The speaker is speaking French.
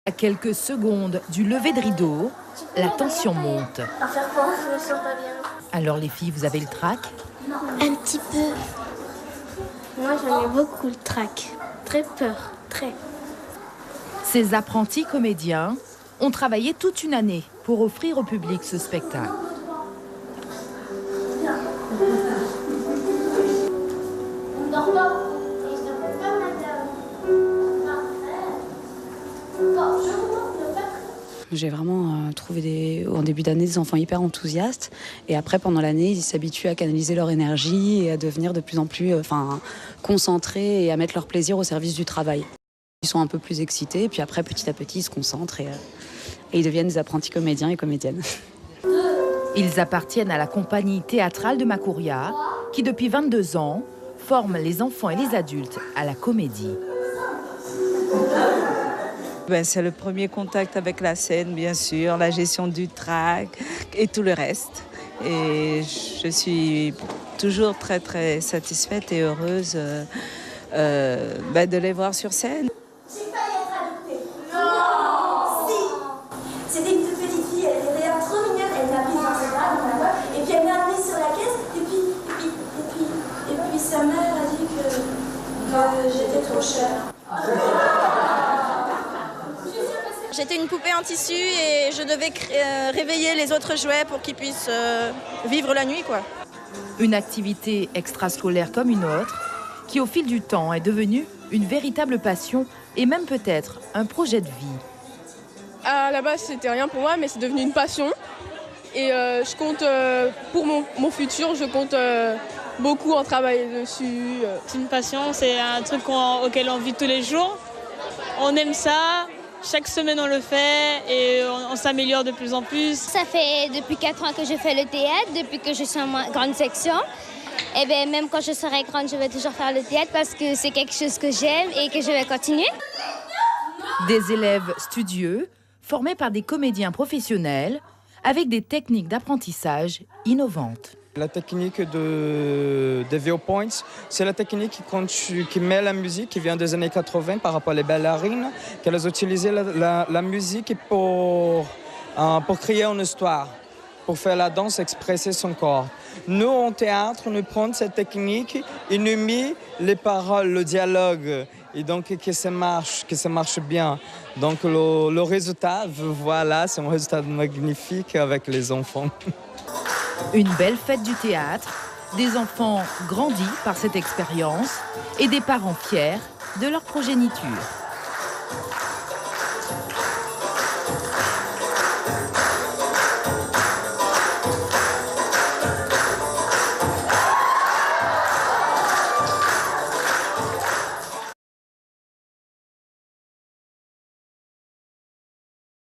À quelques secondes du lever de rideau, la tension monte. À faire quoi? Je me sens pas bien. Alors les filles, vous avez le trac? Un petit peu. Moi j'en ai beaucoup le trac. Très peur, très. Ces apprentis comédiens ont travaillé toute une année pour offrir au public ce spectacle. On dort pas. Et je ne peux pas madame. J'ai vraiment trouvé en début d'année des enfants hyper enthousiastes et après pendant l'année ils s'habituent à canaliser leur énergie et à devenir de plus en plus concentrés et à mettre leur plaisir au service du travail. Ils sont un peu plus excités et puis après petit à petit ils se concentrent et ils deviennent des apprentis comédiens et comédiennes. Ils appartiennent à la compagnie théâtrale de Macouria qui depuis 22 ans forme les enfants et les adultes à la comédie. C'est le premier contact avec la scène, bien sûr, la gestion du trac et tout le reste. Et je suis toujours très, très satisfaite et heureuse de les voir sur scène. J'ai failli être adoptée. Non! Si! C'était une toute petite fille, elle était d'ailleurs trop mignonne, elle m'a prise dans ses bras, dans la voix, et puis elle m'a amenée sur la caisse, et puis sa mère a dit que j'étais trop chère. J'étais une poupée en tissu et je devais réveiller les autres jouets pour qu'ils puissent vivre la nuit, quoi. Une activité extrascolaire comme une autre, qui au fil du temps est devenue une véritable passion et même peut-être un projet de vie. À la base, c'était rien pour moi, mais c'est devenu une passion. Et je compte, pour mon futur, je compte beaucoup en travailler dessus. C'est une passion, c'est un truc auquel on vit tous les jours. On aime ça. Chaque semaine, on le fait et on s'améliore de plus en plus. Ça fait depuis 4 ans que je fais le théâtre, depuis que je suis en grande section. Et bien, même quand je serai grande, je vais toujours faire le théâtre parce que c'est quelque chose que j'aime et que je vais continuer. Des élèves studieux, formés par des comédiens professionnels, avec des techniques d'apprentissage innovantes. La technique de viewpoints, c'est la technique qui met la musique qui vient des années 80 par rapport aux ballerines, qu'elles ont utilisé la musique pour créer une histoire, pour faire la danse, expresser son corps. Nous, en théâtre, nous prenons cette technique et nous mettons les paroles, le dialogue, et donc que ça marche bien. Donc le résultat, voilà, c'est un résultat magnifique avec les enfants. Une belle fête du théâtre, des enfants grandis par cette expérience et des parents fiers de leur progéniture.